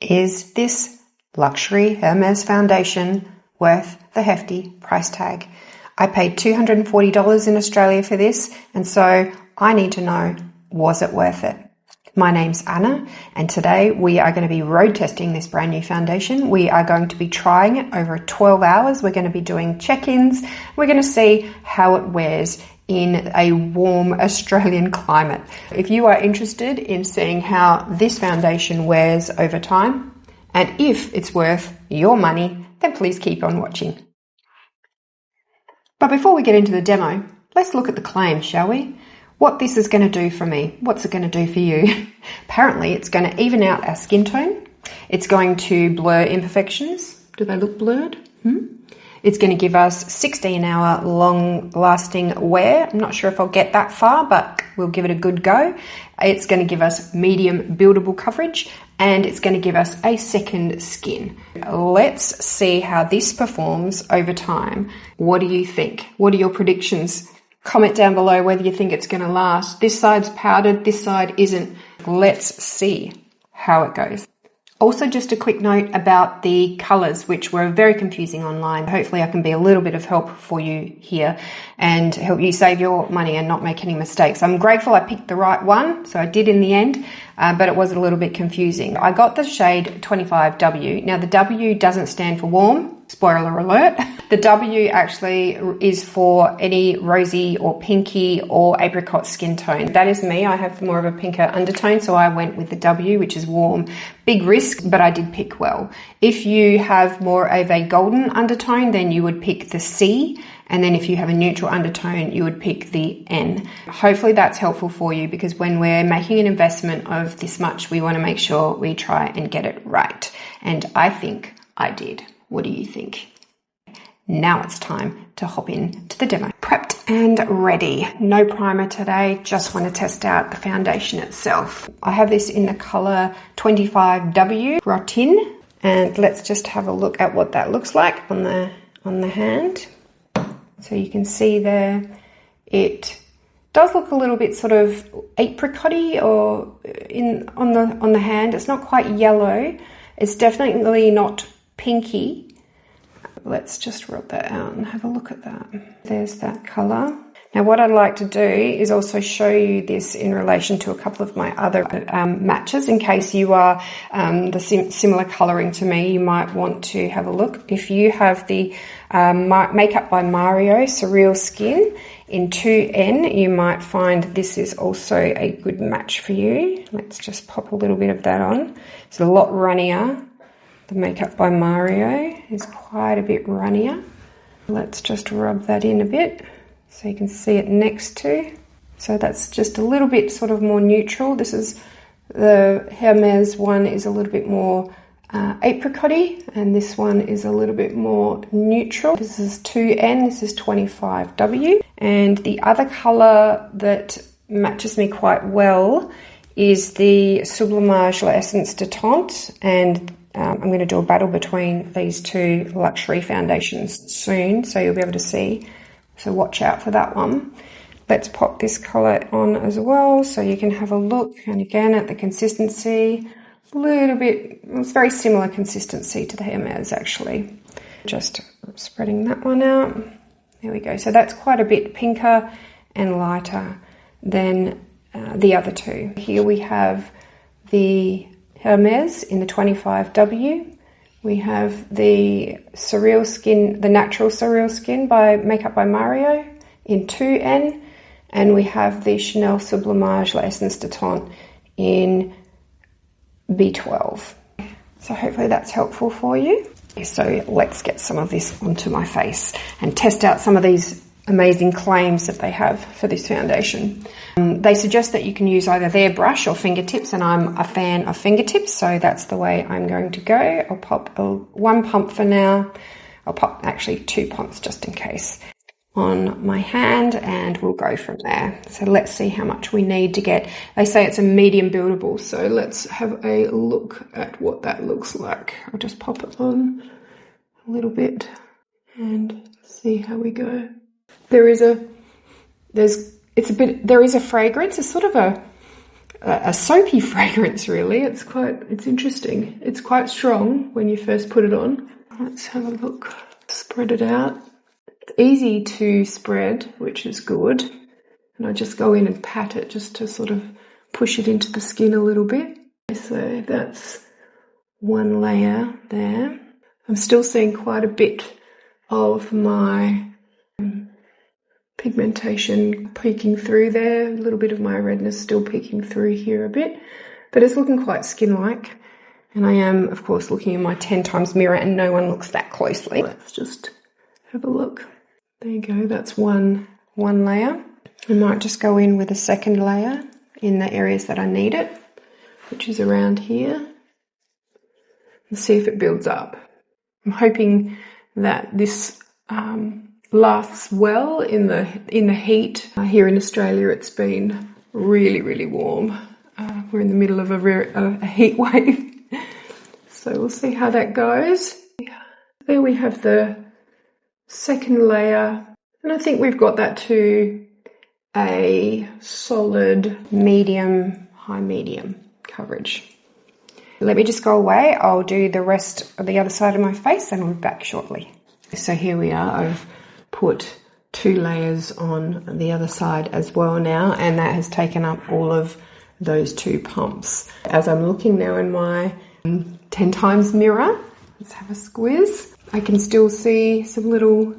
Is this luxury Hermès foundation worth the hefty price tag? I paid $240 in Australia for this, and so I need to know, was it worth it? My name's Anna, and today we are going to be road testing this brand new foundation. We are going to be trying it over 12 hours. We're going to be doing check-ins. We're going to see how it wears in a warm Australian climate. If you are interested in seeing how this foundation wears over time, and if it's worth your money, then please keep on watching. But before we get into the demo, let's look at the claim, shall we? What this is going to do for me. What's it going to do for you? Apparently, it's going to even out our skin tone. It's going to blur imperfections. Do they look blurred? It's going to give us 16-hour long-lasting wear. I'm not sure if I'll get that far, but we'll give it a good go. It's going to give us medium buildable coverage, and it's going to give us a second skin. Let's see how this performs over time. What do you think? What are your predictions? Comment down below whether you think it's going to last. This side's powdered, this side isn't. Let's see how it goes. Also, just a quick note about the colours, which were very confusing online. Hopefully I can be a little bit of help for you here and help you save your money and not make any mistakes. I'm grateful I picked the right one, so I did in the end, but it was a little bit confusing. I got the shade 25W. Now the W doesn't stand for warm. Spoiler alert. The W actually is for any rosy or pinky or apricot skin tone. That is me. I have more of a pinker undertone, so I went with the W, which is warm. Big risk, but I did pick well. If you have more of a golden undertone, then you would pick the C. And then if you have a neutral undertone, you would pick the N. Hopefully that's helpful for you, because when we're making an investment of this much, we want to make sure we try and get it right. And I think I did. What do you think? Now it's time to hop into the demo. Prepped and ready. No primer today, just want to test out the foundation itself. I have this in the colour 25W Rotin, and let's just have a look at what that looks like on the hand. So you can see there, it does look a little bit sort of apricot-y or on the hand. It's not quite yellow. It's definitely not pinky. Let's just rub that out and have a look at that. There's that colour. Now what I'd like to do is also show you this in relation to a couple of my other matches. In case you are similar colouring to me, you might want to have a look. If you have the Makeup by Mario Surreal Skin in 2N, you might find this is also a good match for you. Let's just pop a little bit of that on. It's a lot runnier. The Makeup by Mario is quite a bit runnier. Let's just rub that in a bit so you can see it next to. So that's just a little bit sort of more neutral. This is the Hermès one is a little bit more apricot-y, and this one is a little bit more neutral. This is 2N, this is 25W. And the other colour that matches me quite well is the Sublimage Essence de Teint, and I'm going to do a battle between these two luxury foundations soon, so you'll be able to see. So watch out for that one. Let's pop this colour on as well so you can have a look. And again, at the consistency, a little bit, it's very similar consistency to the Hermès actually. Just spreading that one out. There we go. So that's quite a bit pinker and lighter than the other two. Here we have the Hermès in the 25W. We have the Surreal Skin, the Natural Surreal Skin by Makeup by Mario in 2N. And we have the Chanel Sublimage Essence de Teint in B12. So hopefully that's helpful for you. So let's get some of this onto my face and test out some of these amazing claims that they have for this foundation. They suggest that you can use either their brush or fingertips, and I'm a fan of fingertips, so that's the way I'm going to go. I'll pop one pump for now. I'll pop actually 2 pumps just in case on my hand, and we'll go from there. So let's see how much we need to get. They say it's a medium buildable, so let's have a look at what that looks like. I'll just pop it on a little bit and see how we go. There is a fragrance. It's sort of a soapy fragrance, really. It's interesting. It's quite strong when you first put it on. Let's have a look. Spread it out. It's easy to spread, which is good. And I just go in and pat it just to sort of push it into the skin a little bit. So that's one layer there. I'm still seeing quite a bit of my pigmentation peeking through there. A little bit of my redness still peeking through here a bit, but it's looking quite skin-like. And I am, of course, looking in my 10 times mirror, and no one looks that closely. Let's just have a look. There you go, that's one layer. I might just go in with a second layer in the areas that I need it, which is around here, and see if it builds up. I'm hoping that this lasts well in the heat. Here in Australia, it's been really, really warm. We're in the middle of a heat wave. So we'll see how that goes. There we have the second layer, and I think we've got that to a solid medium, high medium coverage. Let me just go away. I'll do the rest of the other side of my face and I'll be back shortly. So here we are. I've put 2 layers on the other side as well now, and that has taken up all of those 2 pumps. As I'm looking now in my 10 times mirror, let's have a squiz. I can still see some little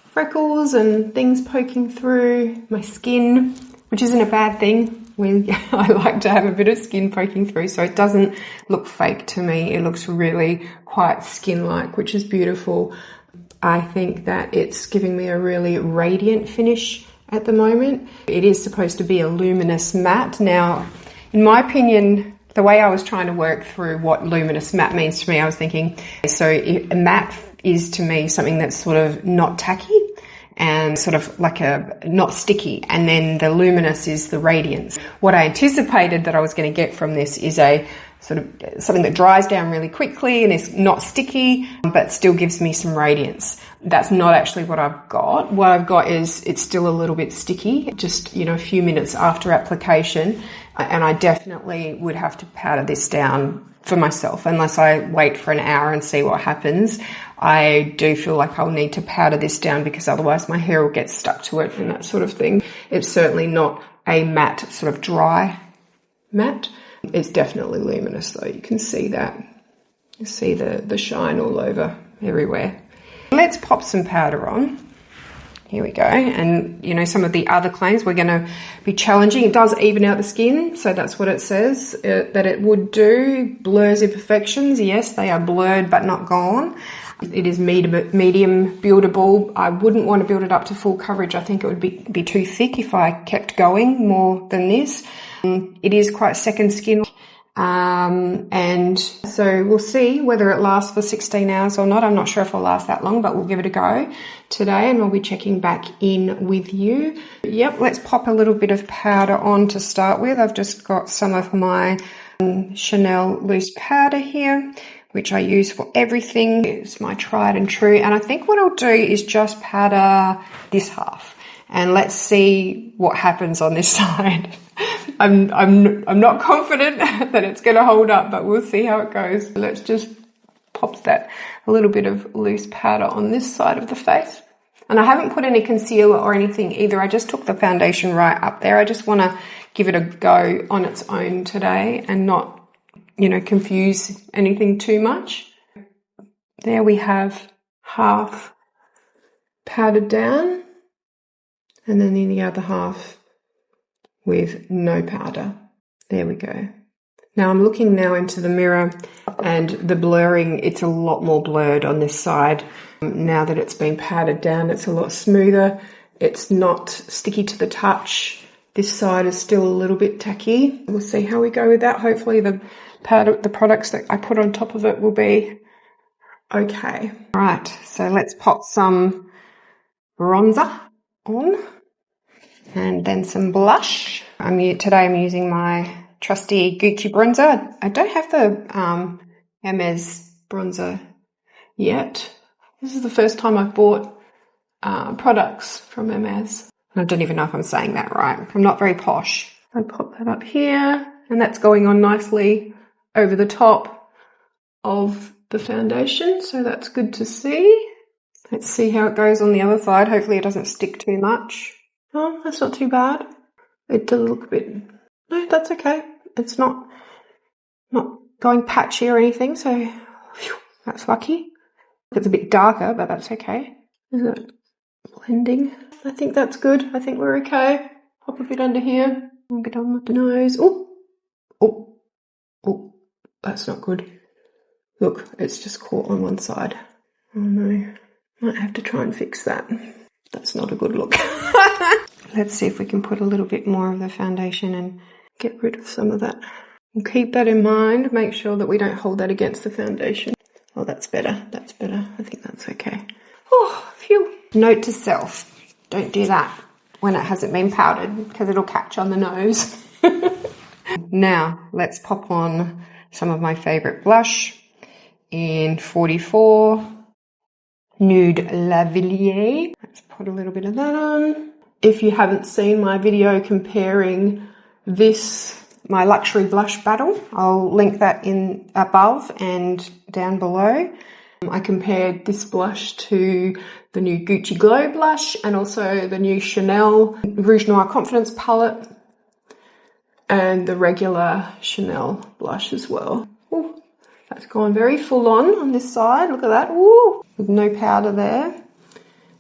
freckles and things poking through my skin, which isn't a bad thing. I like to have a bit of skin poking through, so it doesn't look fake to me. It looks really quite skin-like, which is beautiful. I think that it's giving me a really radiant finish at the moment. It is supposed to be a luminous matte. Now, in my opinion, the way I was trying to work through what luminous matte means to me, I was thinking, so a matte is to me something that's sort of not tacky and sort of like a not sticky, and then the luminous is the radiance. What I anticipated that I was going to get from this is a sort of something that dries down really quickly and is not sticky, but still gives me some radiance. That's not actually what I've got. What I've got is it's still a little bit sticky, just, you know, a few minutes after application, and I definitely would have to powder this down for myself unless I wait for an hour and see what happens. I do feel like I'll need to powder this down because otherwise my hair will get stuck to it and that sort of thing. It's certainly not a matte, sort of dry matte. It's definitely luminous though. You can see that. You see the shine all over everywhere. Let's pop some powder on. Here we go. And, you know, some of the other claims we're going to be challenging. It does even out the skin, so that's what it says that it would do. Blurs imperfections. Yes, they are blurred but not gone. It is medium buildable. I wouldn't want to build it up to full coverage. I think it would be too thick if I kept going more than this. It is quite second skin. And so we'll see whether it lasts for 16 hours or not. I'm not sure if it'll last that long, but we'll give it a go today and we'll be checking back in with you. Yep, let's pop a little bit of powder on to start with. I've just got some of my Chanel loose powder here, which I use for everything. It's my tried and true. And I think what I'll do is just powder this half and let's see what happens on this side. I'm not confident that it's going to hold up, but we'll see how it goes. Let's just pop that a little bit of loose powder on this side of the face. And I haven't put any concealer or anything either. I just took the foundation right up there. I just want to give it a go on its own today and not, you know, confuse anything too much. There we have half powdered down, and then in the other half with no powder. There we go. Now I'm looking now into the mirror and the blurring, it's a lot more blurred on this side. Now that it's been powdered down, it's a lot smoother. It's not sticky to the touch. This side is still a little bit tacky. We'll see how we go with that. Hopefully the powder, the products that I put on top of it will be okay. All right, so let's pop some bronzer on. And then some blush. Today I'm using my trusty Gucci bronzer. I don't have the Hermès bronzer yet. This is the first time I've bought products from Hermès. I don't even know if I'm saying that right. I'm not very posh. I pop that up here and that's going on nicely over the top of the foundation, so that's good to see. Let's see how it goes on the other side. Hopefully it doesn't stick too much. Oh, that's not too bad. It does look a bit... No, that's okay. It's not going patchy or anything, so phew, that's lucky. It's a bit darker, but that's okay. Is it blending? I think that's good. I think we're okay. Pop a bit under here. I'll get on with the nose. Oh, oh, oh, that's not good. Look, it's just caught on one side. Oh no. Might have to try and fix that. That's not a good look. Let's see if we can put a little bit more of the foundation and get rid of some of that. And keep that in mind. Make sure that we don't hold that against the foundation. Oh, that's better. That's better. I think that's okay. Oh, phew. Note to self. Don't do that when it hasn't been powdered because it'll catch on the nose. Now, let's pop on some of my favourite blush in 44. Nude Lavilliers. Let's put a little bit of that on. If you haven't seen my video comparing this, my luxury blush battle, I'll link that in above and down below. I compared this blush to the new Gucci Glow blush and also the new Chanel Rouge Noir Confidence palette and the regular Chanel blush as well. Ooh, that's gone very full on this side. Look at that. Ooh, with no powder there.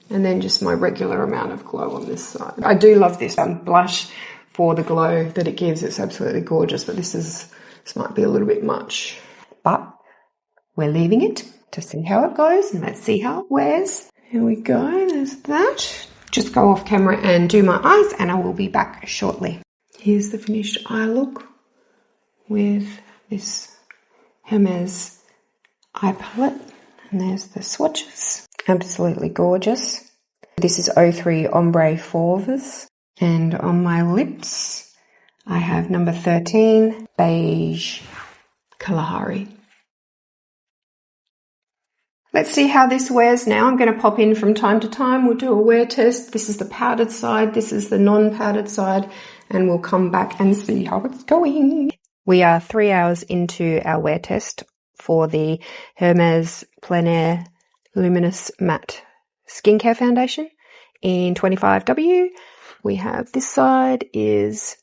And then just my regular amount of glow on this side. I do love this blush for the glow that it gives. It's absolutely gorgeous, but this might be a little bit much. But we're leaving it to see how it goes, and let's see how it wears. Here we go, there's that. Just go off camera and do my eyes, and I will be back shortly. Here's the finished eye look with this Hermès eye palette. And there's the swatches. Absolutely gorgeous. This is 03 Ombre Fauves. And on my lips, I have number 13, Beige Kalahari. Let's see how this wears now. I'm going to pop in from time to time. We'll do a wear test. This is the powdered side. This is the non-powdered side. And we'll come back and see how it's going. We are 3 hours into our wear test for the Hermès Plein Luminous Matte Skincare Foundation in 25W. We have this side is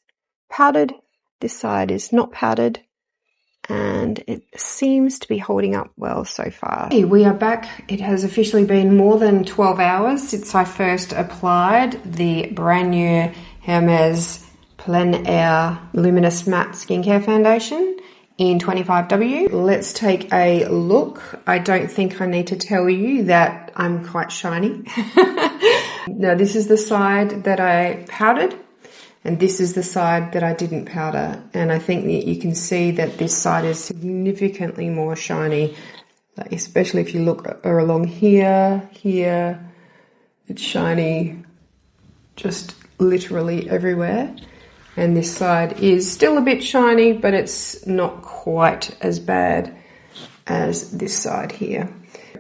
powdered, this side is not powdered, and it seems to be holding up well so far. Hey, we are back. It has officially been more than 12 hours since I first applied the brand new Hermès Plein Air Luminous Matte Skincare Foundation in 25W. Let's take a look. I don't think I need to tell you that I'm quite shiny. Now this is the side that I powdered and this is the side that I didn't powder, and I think that you can see that this side is significantly more shiny, especially if you look along here, it's shiny just literally everywhere. And this side is still a bit shiny, but it's not quite as bad as this side here.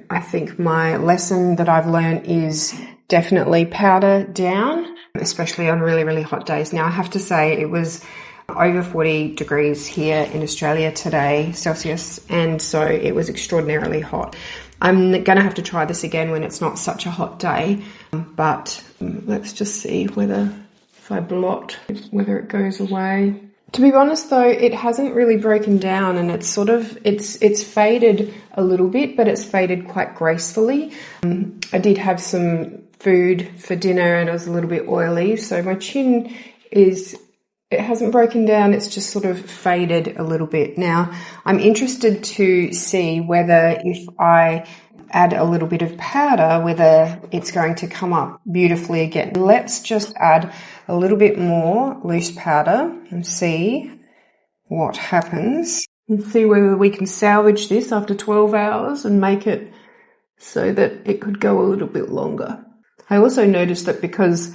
I think my lesson that I've learned is definitely powder down, especially on really, really hot days. Now, I have to say it was over 40 degrees here in Australia today, Celsius, and so it was extraordinarily hot. I'm going to have to try this again when it's not such a hot day, but let's just see whether... if I blot, whether it goes away. To be honest though, it hasn't really broken down, and it's sort of, it's faded a little bit, but it's faded quite gracefully. I did have some food for dinner and it was a little bit oily, so my chin it hasn't broken down, it's just sort of faded a little bit. Now, I'm interested to see whether if I add a little bit of powder, whether it's going to come up beautifully again. Let's just add a little bit more loose powder and see what happens. And see whether we can salvage this after 12 hours and make it so that it could go a little bit longer. I also noticed that because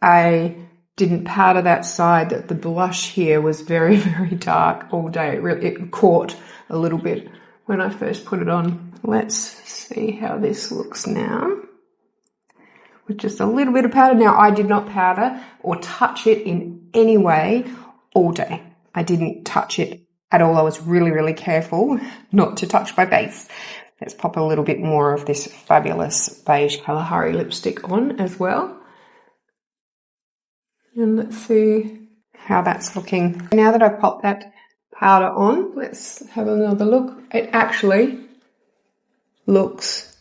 I didn't powder that side, that the blush here was very, very dark all day. It caught a little bit when I first put it on. Let's see how this looks now. With just a little bit of powder. Now, I did not powder or touch it in any way all day. I didn't touch it at all. I was really, really careful not to touch my base. Let's pop a little bit more of this fabulous beige Kalahari lipstick on as well. And let's see how that's looking. Now that I've popped that powder on, let's have another look. It actually looks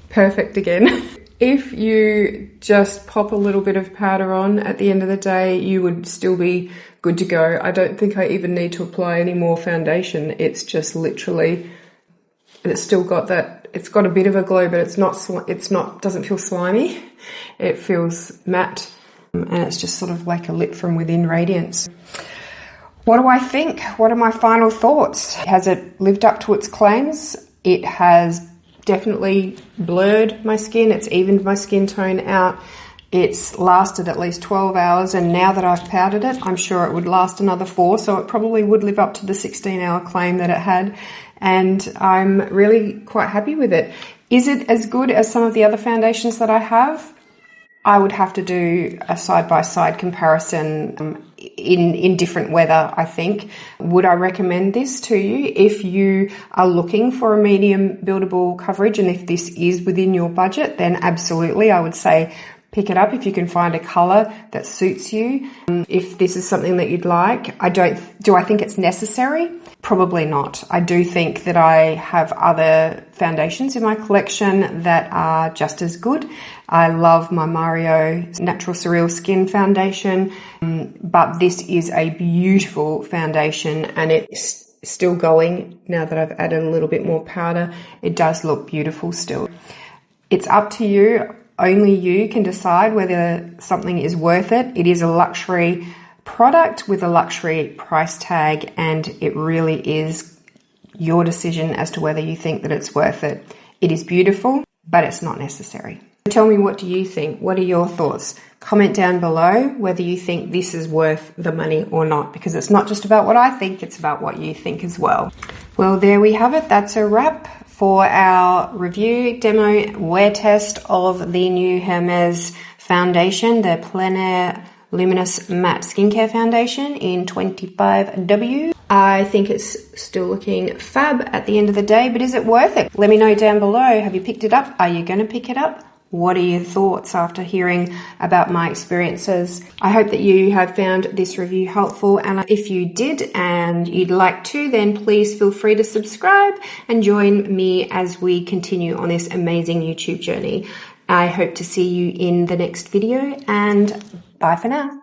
perfect again. If you just pop a little bit of powder on at the end of the day, you would still be good to go. I don't think I even need to apply any more foundation. It's just literally, and it's still got that, it's got a bit of a glow, but doesn't feel slimy. It feels matte, and it's just sort of like a lit from within radiance. What do I think? What are my final thoughts? Has it lived up to its claims? It has definitely blurred my skin. It's evened my skin tone out. It's lasted at least 12 hours, and now that I've powdered it, I'm sure it would last another 4, so it probably would live up to the 16-hour claim that it had, and I'm really quite happy with it. Is it as good as some of the other foundations that I have? I would have to do a side-by-side comparison in different weather, I think. Would I recommend this to you? If you are looking for a medium buildable coverage, and if this is within your budget, then absolutely, I would say pick it up if you can find a colour that suits you. If this is something that you'd like, do I think it's necessary? Probably not. I do think that I have other foundations in my collection that are just as good. I love my Mario Natural Surreal Skin Foundation, but this is a beautiful foundation, and it's still going now that I've added a little bit more powder. It does look beautiful still. It's up to you. Only you can decide whether something is worth it. It is a luxury product with a luxury price tag, and it really is your decision as to whether you think that it's worth it. It is beautiful, but it's not necessary. Tell me, what do you think? What are your thoughts? Comment down below whether you think this is worth the money or not, because it's not just about what I think, it's about what you think as well. Well, there we have it. That's a wrap for our review, demo, wear test of the new Hermès foundation, the Plein Luminous Matte Skincare Foundation in 25W. I think it's still looking fab at the end of the day, but is it worth it? Let me know down below. Have you picked it up? Are you going to pick it up? What are your thoughts after hearing about my experiences? I hope that you have found this review helpful, and if you did and you'd like to, then please feel free to subscribe and join me as we continue on this amazing YouTube journey. I hope to see you in the next video, and bye for now.